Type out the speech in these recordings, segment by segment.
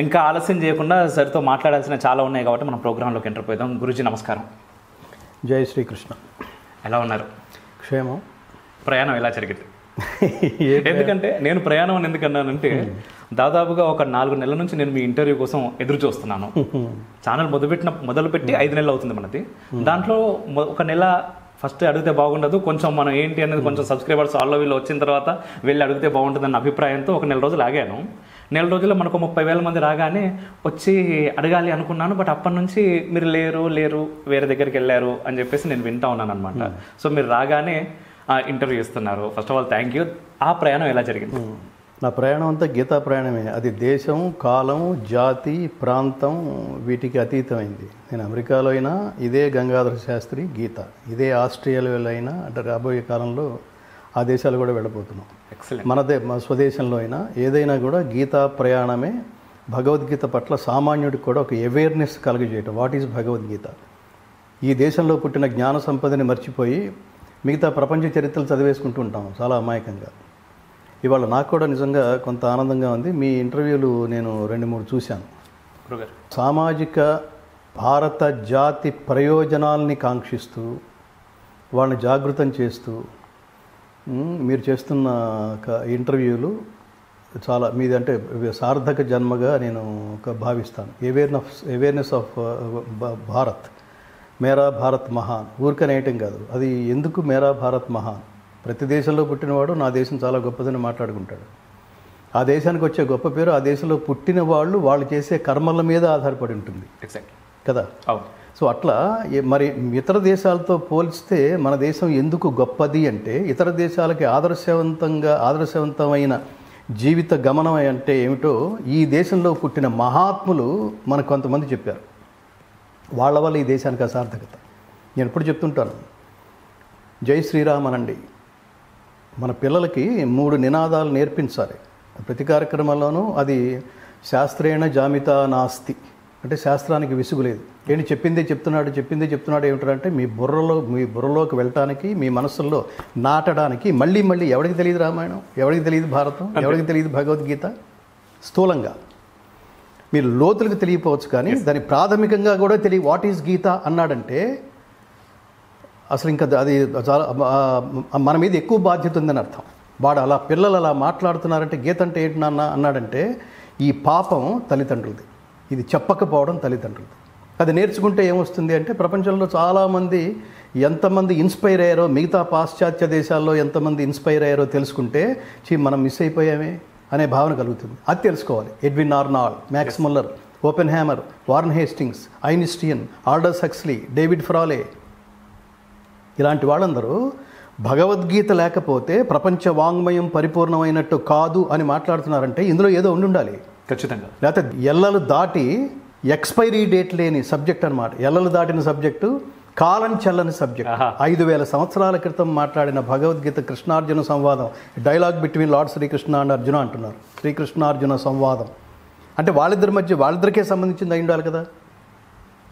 ఇంకా ఆలస్యం చేయకుండా సార్తో మాట్లాడాల్సిన చాలా ఉన్నాయి కాబట్టి మనం ప్రోగ్రాంలోకి ఎంటర్ పోదాం. గురూజీ నమస్కారం. జై శ్రీకృష్ణ. ఎలా ఉన్నారు? క్షేమం. ప్రయాణం ఎలా జరిగింది? ఎందుకంటే నేను ప్రయాణం అని ఎందుకన్నానంటే దాదాపుగా ఒక 4 నెలల నుంచి నేను మీ ఇంటర్వ్యూ కోసం ఎదురు చూస్తున్నాను. ఛానల్ మొదలుపెట్టి 5 నెలలు అవుతుంది మనది. దాంట్లో ఒక నెల ఫస్ట్ అడిగితే బాగుండదు, కొంచెం మనం ఏంటి అనేది కొంచెం సబ్స్క్రైబర్స్ వాళ్ళు వీళ్ళు వచ్చిన తర్వాత వెళ్ళి అడిగితే బాగుంటుందన్న అభిప్రాయంతో ఒక నెల రోజులు ఆగాను. నెల రోజుల్లో మనకు 30,000 మంది రాగానే వచ్చి అడగాలి అనుకున్నాను. బట్ అప్పటి నుంచి మీరు లేరు వేరే దగ్గరికి వెళ్ళారు అని చెప్పేసి నేను వింటా ఉన్నాను అనమాట. సో మీరు రాగానే ఇంటర్వ్యూ ఇస్తున్నారు. First of all thank you. ఆ ప్రయాణం ఎలా జరిగింది? నా ప్రయాణం అంతా గీతా ప్రయాణమే. అది దేశం, కాలం, జాతి, ప్రాంతం వీటికి అతీతమైంది. నేను అమెరికాలో అయినా ఇదే గంగాధర శాస్త్రి గీత, ఇదే ఆస్ట్రేలియాలో అయినా అంటే రాబోయే కాలంలో ఆ దేశాలు కూడా వెళ్ళబోతున్నాం. మన స్వదేశంలో అయినా ఏదైనా కూడా గీతా ప్రయాణమే. భగవద్గీత పట్ల సామాన్యుడికి కూడా ఒక అవేర్నెస్ కలుగజేయటం. What is Bhagavad Gita? ఈ దేశంలో పుట్టిన జ్ఞాన సంపదని మర్చిపోయి మిగతా ప్రపంచ చరిత్రలు చదివేసుకుంటూ ఉంటాం చాలా అమాయకంగా. ఇవాళ నాకు కూడా నిజంగా కొంత ఆనందంగా ఉంది. మీ ఇంటర్వ్యూలు నేను 2-3 చూశాను. సామాజిక భారత జాతి ప్రయోజనాల్ని కాంక్షిస్తూ వాళ్ళని జాగృతం చేస్తూ మీరు చేస్తున్న ఇంటర్వ్యూలు చాలా మీది అంటే సార్థక జన్మగా నేను భావిస్తాను. Awareness of Bharat. మేరా భారత్ మహాన్ ఊరికనేయటం కాదు, అది ఎందుకు మేరా భారత్ మహాన్. ప్రతి దేశంలో పుట్టినవాడు నా దేశం చాలా గొప్పదని మాట్లాడుకుంటాడు. ఆ దేశానికి వచ్చే గొప్ప పేరు ఆ దేశంలో పుట్టిన వాళ్ళు చేసే కర్మల మీద ఆధారపడి ఉంటుంది కదా. సో అట్లా మరి ఇతర దేశాలతో పోల్చితే మన దేశం ఎందుకు గొప్పది అంటే ఇతర దేశాలకి ఆదర్శవంతమైన జీవిత గమనం అంటే ఏమిటో ఈ దేశంలో పుట్టిన మహాత్ములు మనకు కొంతమంది చెప్పారు. వాళ్ళ వల్ల ఈ దేశానికి అసార్థకత. నేను ఎప్పుడు చెప్తుంటాను, జై శ్రీరామ్ అనండి. మన పిల్లలకి 3 నినాదాలు నేర్పించాలి ప్రతి కార్యక్రమంలోనూ. అది శాస్త్రేణ జామితా నాస్తి అంటే శాస్త్రానికి విసుగులేదు. ఏంటి చెప్పిందే చెప్తున్నాడు ఏమిటంటే మీ బుర్రలోకి వెళ్ళటానికి, మీ మనస్సుల్లో నాటడానికి. మళ్ళీ ఎవరికి తెలియదు రామాయణం, ఎవరికి తెలియదు భారతం, ఎవరికి తెలియదు భగవద్గీత. స్థూలంగా మీరు లోతులకు తెలియపోవచ్చు కానీ దాని ప్రాథమికంగా కూడా వాట్ ఈజ్ గీత అన్నాడంటే అసలు ఇంకా అది చాలా మన మీద ఎక్కువ బాధ్యత ఉందని అర్థం. పిల్లలు అలా మాట్లాడుతున్నారంటే గీత అంటే ఏంటి నాన్న అన్నాడంటే ఈ పాపం తల్లిదండ్రులది, ఇది చెప్పకపోవడం తల్లిదండ్రులది. అది నేర్చుకుంటే ఏమొస్తుంది అంటే ప్రపంచంలో చాలామంది ఎంతమంది ఇన్స్పైర్ అయ్యారో, మిగతా పాశ్చాత్య దేశాల్లో ఎంతమంది ఇన్స్పైర్ అయ్యారో తెలుసుకుంటే మనం మిస్ అయిపోయామే అనే భావన కలుగుతుంది. అది తెలుసుకోవాలి. Edwin Arnold, max Muller, open hammer, Warren Hastings, Einstein, Aldous Huxley, David ఫ్రాలే ఇలాంటి వాళ్ళందరూ భగవద్గీత లేకపోతే ప్రపంచ వాంగ్మయం పరిపూర్ణమైనట్టు కాదు అని మాట్లాడుతున్నారంటే ఇందులో ఏదో ఉండాలి ఖచ్చితంగా. లేకపోతే ఎల్లలు దాటి ఎక్స్పైరీ డేట్ లేని సబ్జెక్ట్ అనమాట. ఎల్లలు దాటిన సబ్జెక్టు, కాలం చెల్లని సబ్జెక్ట్. 5,000 సంవత్సరాల క్రితం మాట్లాడిన భగవద్గీత కృష్ణార్జున సంవాదం, dialogue between lord Shri Krishna and Arjuna అంటున్నారు. శ్రీకృష్ణార్జున సంవాదం అంటే వాళ్ళిద్దరికే సంబంధించింది అయి ఉండాలి కదా.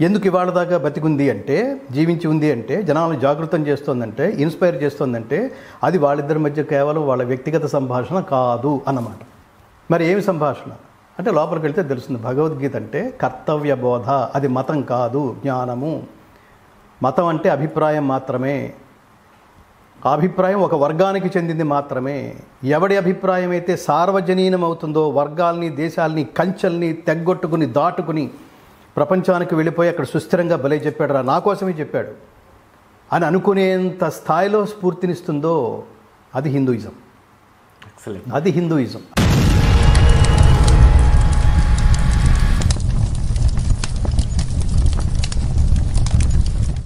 ఎందుకు ఇవాళ దాకా బతికుంది అంటే, జీవించి ఉంది అంటే, జనాలను జాగృతం చేస్తోందంటే, ఇన్స్పైర్ చేస్తోందంటే అది వాళ్ళిద్దరి మధ్య కేవలం వాళ్ళ వ్యక్తిగత సంభాషణ కాదు అన్నమాట. మరి ఏమి సంభాషణ అంటే లోపలికి వెళ్తే తెలుస్తుంది. భగవద్గీత అంటే కర్తవ్య బోధ, అది మతం కాదు, జ్ఞానము. మతం అంటే అభిప్రాయం మాత్రమే. ఆ అభిప్రాయం ఒక వర్గానికి చెందింది మాత్రమే. ఎవడి అభిప్రాయం అయితే సార్వజనీనం అవుతుందో, వర్గాల్ని, దేశాల్ని, కంచెల్ని తెగ్గొట్టుకుని దాటుకుని ప్రపంచానికి వెళ్ళిపోయి అక్కడ సుస్థిరంగా భలే చెప్పాడు రా, నా కోసమే చెప్పాడు అని అనుకునేంత స్థాయిలో స్ఫూర్తినిస్తుందో అది హిందూయిజం. అది హిందూయిజం.